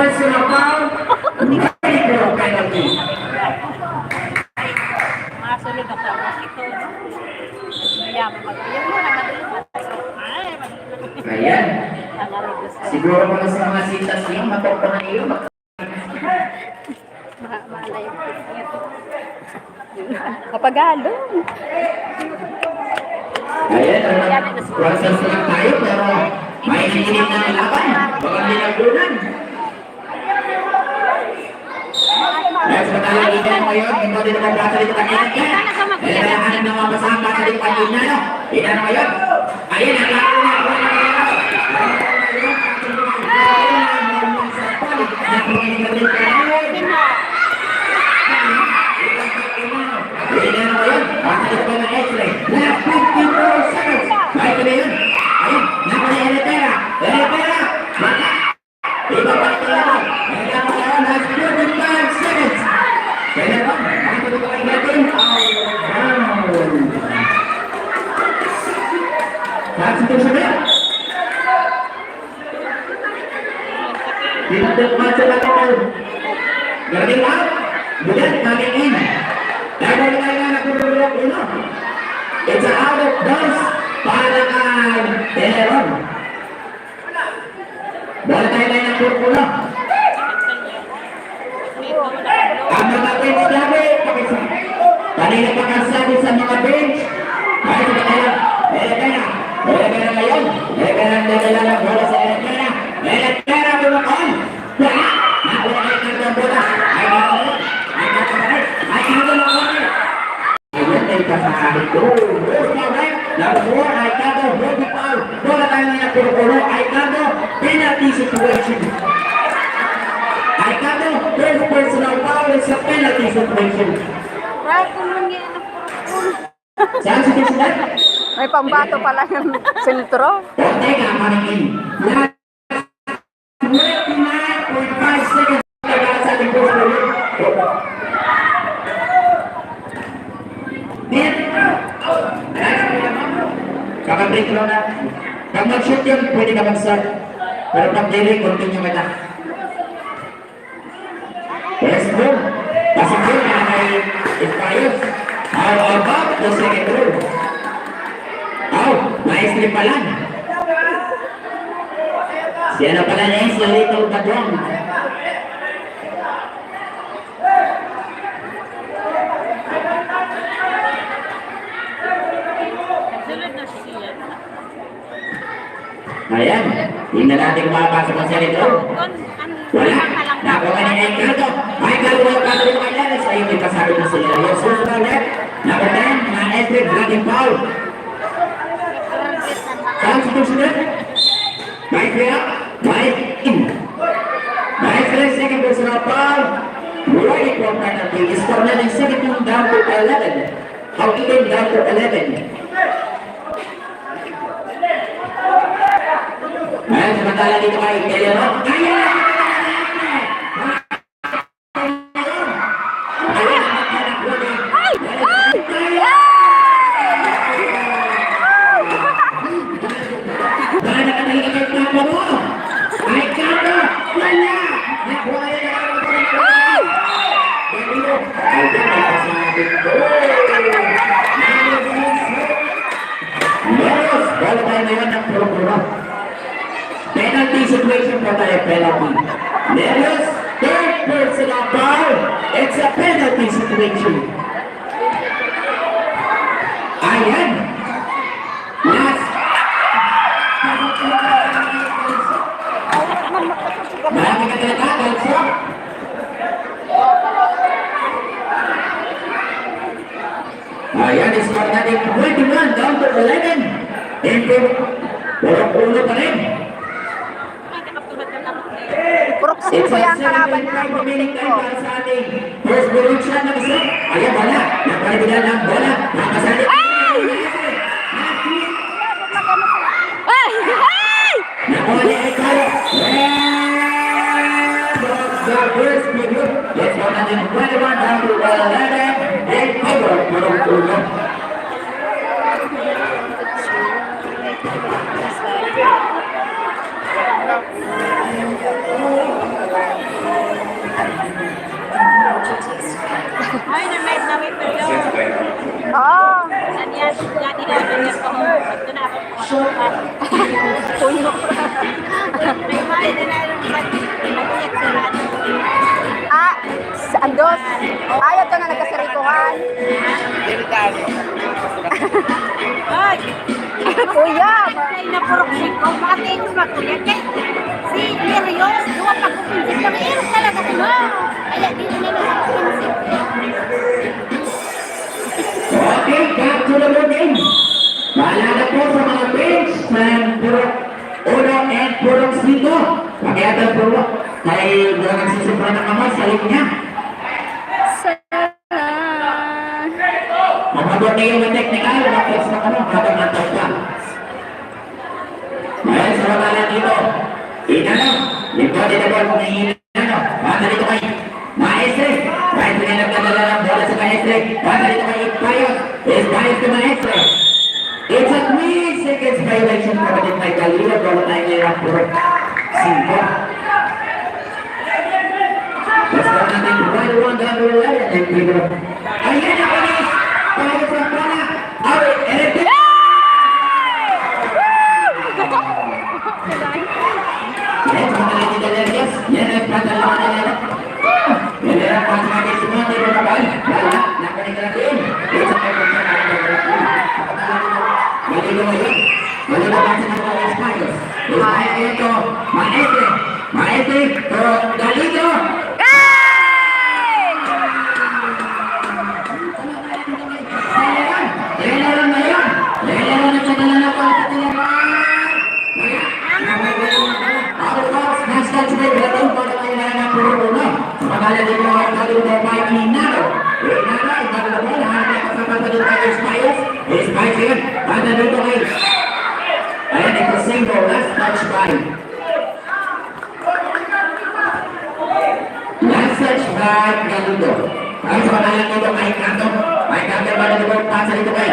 personal foul. Ready for a penalty. Masunod ako ito. Mayaman mag-iyan mo na Ayan. Siguro mga sa mga sitas niyo, matokpan niyo. Malay ko. Kapagalo. Ayan, process lang tayo, pero may hinihinip na nilaban. Baka nilagunan. Let's matala dito ngayon. Ito din naman basa dito takilan kaya. Kailangan na mabasahan basa dito pag yun na. Ito na ngayon. Ayan, ang laro na. Galing out, bulan coming in. It's out of bounds para kay Teleron. Bola tayo na ng purpulo. Ang mga bench sabi, kanina pa kasabi sa mga bench. Ay, sa kanila, Elegana ngayon. Elegana nila ng bola sa Elegana. Elegana bumakon. Wala kayo ng bola. Kasahari ko. Number 4, Aicado, Bobby Paul. Bola tayo na yung puro-puro. Aicado, penalty situation. Aicado, first personal foul is a penalty situation. Right, kung nangyay ng puro-puro. Saan si Tislan? May pambato pala yung sentro. Okay ka, maningin. Last 29.5 seconds. Sa ating puro-puro. Kaka-break lang na. Pag mag-shoot yun, pwede ka mag-start. Pero pag delay, continue kita. Yes, bro. Pasok yun na kay Espayos. How about the second row? Oh, nicely pala. Siya na pala niya si Little Badrong. Ayan, hindi na natin mapasok ang sarito. Wala, nakuha ni Aicado. Aicado na patuloy ng kailangan sa iyo may pasabi na sila. Yung susunod ulit, number 10, mga Estre, Dragon Paul. Saan sa susunod? Mike Real, Mike in. Mike Real, second personal foul. Ready for penalty. Score na ng second team down to 11. How even down to 11. Ayan, samantala dito kay Teleron. Kaya! Penalty situation for tayo, penalty. Neros, third personal foul. It's a penalty situation. Ayan. Last. Marami ka talaga, Alfonso. Ayan, score natin 21 down to 11. Improve. Puro-puro pa rin. Proxy ko yung kalaban na first direction na isa. Ayan, bola. Napalibilan ng bola. Nakasali. Ay! Nakuha ni Aicado. The first video. Let's go natin 21 down to 11. And over. Puro-puro. Ay, na-live na rin pero. Oh, Nandiyan, jadi daw nandiyan ko. Ito na ako. puno. May mali na lang nag-iyak sila. Ah, sa andos. Ayaw to na nagkasarikuhan. Ay! Kuya, Ay, napurok si ko. Bakit yung ba kuya? Kay, si Lirios, duwa pa ko pinsip na mayroon talaga ko. Kaya dito na lang ako pinsip. Okay, back to the game. Maalala po sa mga bench ng Purok Uno and Purok Sito. Pakiatan Purok kay mga nagsusupra ng kamay sa linya. Mababot na yung technical, tapos na habang natay ka. Ayan, sa wala dito. Inano, likod din ako kung inano. Bata dito kay Maestre. Kahit na nagdadala ng bola sa Maestre. Bata dito kay Ispayos. Ispayos to Maestre. It's a 3 seconds violation kapatid may Galilo. Bola tayo nila for 5. Let's go natin. 1-1 down the line. And we go. Ayan ako ni Pagod sa pala. Awi, erete. Yes, mga nagdadala, yes. Yan ang patalaman nila. Yan ang patalaman semua di bawah kapal. Wala, nakunik na natin. It's a pagod sa Malino mo yun. Malino ba sa mga Espanyos? Espanyos ito. Maestre. Maestre. Pero Galito. Leleran na yun. Leleran na sa dalala ko. Ako po, hashtag sila galatong para kayo na ng puro uno. Sa pangalan din mo ang kalito by Inaro. Inaro, ibang mo, lahat ay kasama dito kay Espanyos. Espanyos yun. Banda dito kay. Ayan, ito single. Last touch by. Last touch by Galito. Ay, sa pangalan dito kay Kanto. May Kanto ba na dito pasa dito kay.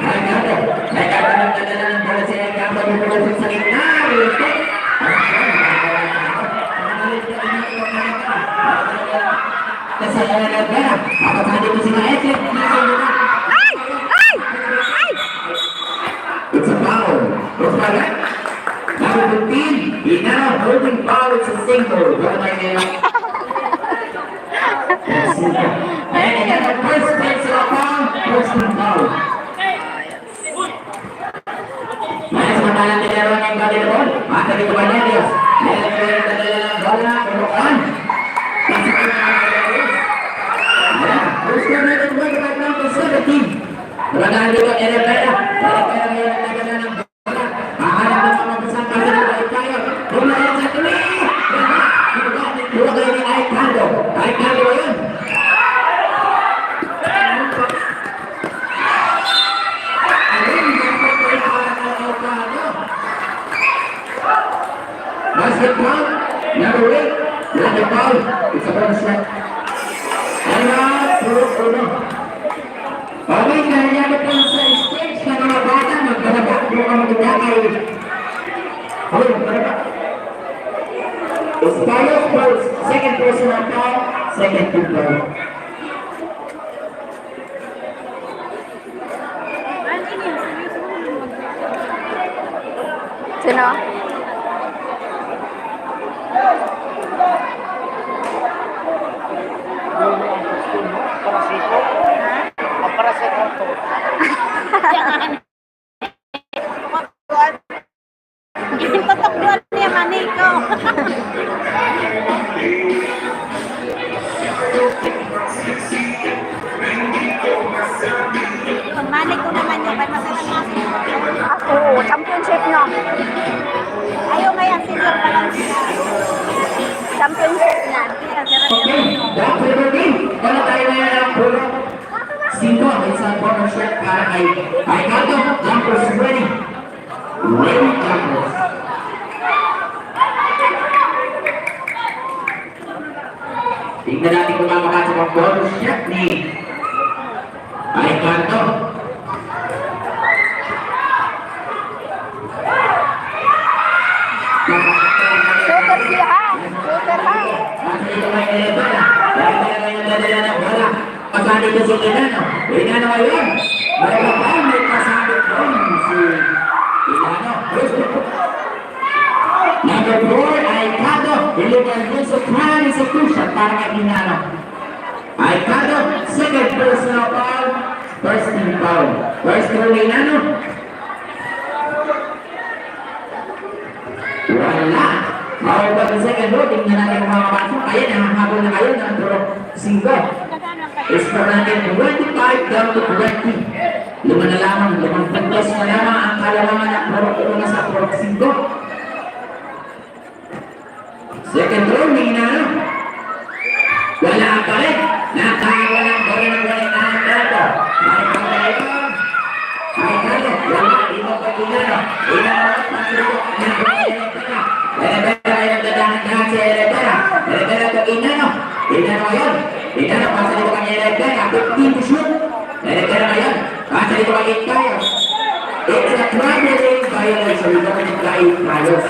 May Kanto. May Kanto ng dadala ng bola siya. Kanto dito dito sa gitna. Kesalahan negara. Apakah dito si Maestre? Ay! Ay! Ay! It's a foul. It's correct. Number 15, Inaro holding foul. It's a single. Bola tayo nila. And again, the first personal foul, personal foul. Maya sementara tidak orang yang balik ball, maka di kembali Dios. Dia dalam bola kerokan. Terus kemudian kedua kita akan ke sebetim. Berada di bawah Erebera. Erebera yang ada dalam bola. Akan bersama bersama dengan Aikayo. Bola yang satu ini. Dua kali ini Aikayo. Aikayo yun. Basketball, number 8, another foul. It's a bonus shot. Purok Uno. Okay, nangyari po sa stage ng mga bata, magkalabak po ang magkakay. Okay, magkalabak. Espanyos first, second personal foul, second team foul. Sino? Itotok doon niya maniko. Maniko naman yun. Kaya masarang masin. Ako, championship no. Ayaw ngayon, senior pa lang siya. Championship na. Okay, back to the game. Wala tayo na yan ang Purok 5. It's a bonus shot para kay Aikato. Jumpers ready. Ready jumpers. Tingnan natin kung makakasok ang bonus shot ni Aikato. Super Sexy ha. Super ha. Pasa dito kay Erebana. Erebana ngayon nadala ng bola. Pasa dito si Inano. Inano ngayon. Malapang may pasabit doon si Inano. Number 4 ay Cado. Deliver din sa plan execution para kay Inano. Ay Cado. Second personal foul. First team foul. First goal Inano. Wala. Foul ba sa second goal? Tingnan natin kung makapasok. Ayan, nakahabol na kayo ng puro 5. Score natin 25 down to 20. Lima na lamang, 5 puntos na lamang ang kalamangan ng puro una sa puro 5. Second row, may Inano. Wala pa rin. Nakawa ng bola ng galing ang Cado. May pagkayo. May Cado. Wala. Ito pa Inano. Inano. Pagkayo. Erebana ay nagdadahan si Erebana. Erebana to Inano. Inano ngayon. Inano, pasa dito kay Erebana. 15 to shoot. Erebana ngayon. Pasa dito kay Itayos. It's a traveling violation. Ito kay Itayos.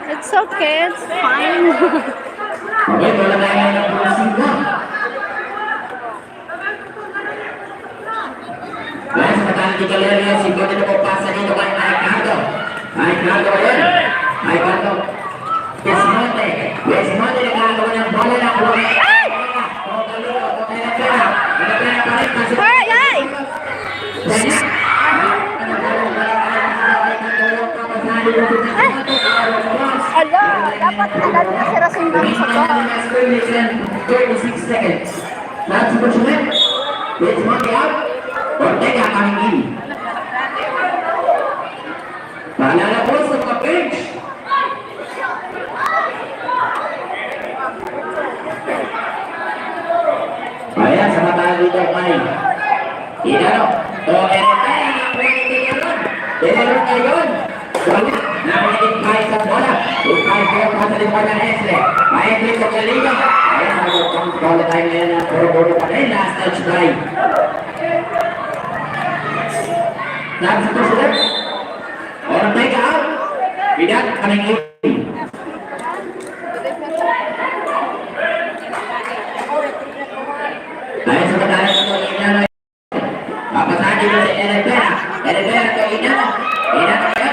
It's okay. It's fine. Okay, wala na yan ang pulsing na. Kaya sa matang tigalera niya, si Gote na po pasa dito kay Aicardo. Aicardo yan. Aicardo. Desmonte. Desmonte nagkagawa ng bola ng buwan. Ay! Ay! Ala, dapat nalalo na si Racing sa to. 36 seconds. That's what you meant. Desmonte out. Ortega coming in. Paalala po sa mga bench. Ayan, sa mata dito kay Inano. O, Erebana na po yung Tinelon. Tinelon ngayon. Wala. Nakulitin kahit sa bola. Kahit kayo pa sa lipa ng Esle. Maesle sa Kaliga. Ayan, nagpapang bola tayo ngayon na puro-puro pa rin. Last touch drive. Sabi sa president. Ortega out. Bidat coming in. Ayan sa mata dito kay Inano. Papasahan dito si Erebana. Erebana to Inano. Inano kaya.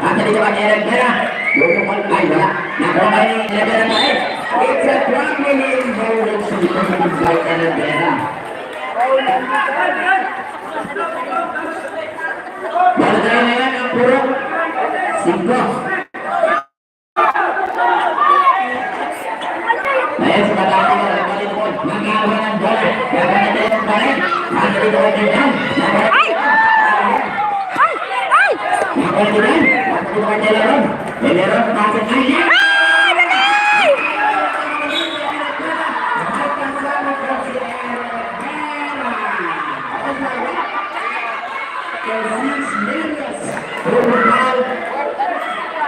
Asa dito kay Erebana. Ay, wala. Nakuha kayo ni Erebana pa rin. It's a traveling violation by Erebana. Bola tayo ngayon ang puro 5. Ayan sa matati ko. Nagkawa ng bola. Nagkawa na tayo pa rin. Asa dito kay Tinelon. Ay! Ay! Ay! Nagkawa dito rin. Asa dito kay Tinelon. Tinelon, pasok ay niya. Ay! Dali!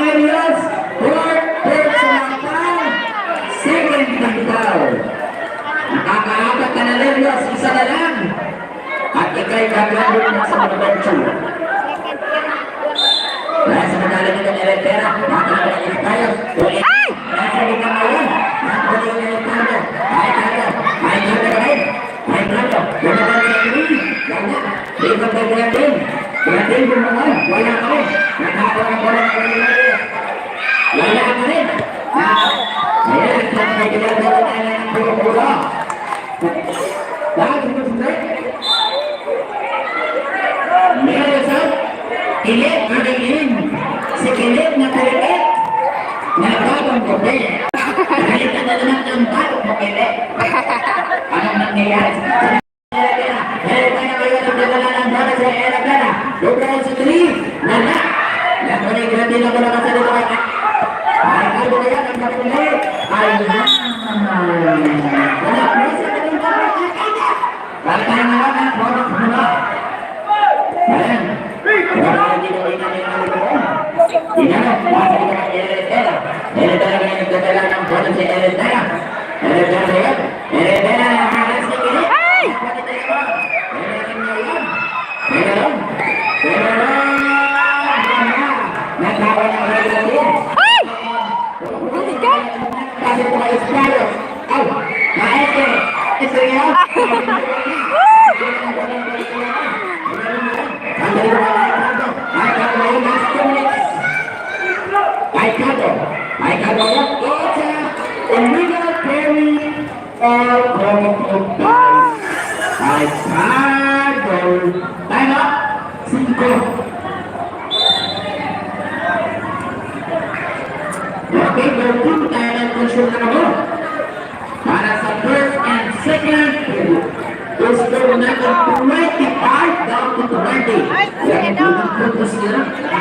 Elias, fourth personal foul. Second team foul. Nakakaapat ka na Elias, isa na lang. At ikay kaglabot na sa mga bencho. Dahil sa madala nito ni Erebana, nakakaapat ka tayo. Ay! Nasa liga ngayon. Nakakuli ni Ricardo. Ay Cardo. Ay Cardo ka rin. Ay Cardo. Lumabas sa Green. Wala. Dito ka Green. Green bumungan. Wala ka rin. Nakakawa ng bola ng Green. Wala ka rin. Ayan. May ginagawa tayo ng puro-puro. Dahil sino sunod? Meron sa Kilit magiging si Kilit na Kilit na bagong kopi. Kahit na naman ang bagong kopi. Anong nangyayari sa Erebana? Erebana ngayon ang nagala ng bola sa Erebana. Lubraw sa 3. Wala. Nakunin grabe na bola sa dito kay ay kalbo na yan ang kapuli. Ay wala. Presa na rin bola. Balik tayo ngayon ang bola. Ayan. Wala dito Inano yung nalito. Inano, basa dito kay Erebana. Erebana ngayon nagdadala ng bola sa Erebana. Erebana ngayon. Erebana nakakas ni Kilit. Ay! Meron. Time up. 5. Okay, go to Thailand control na mo. Para sa first and second period. Score number 25 down to 20. Yan ang puntos nila.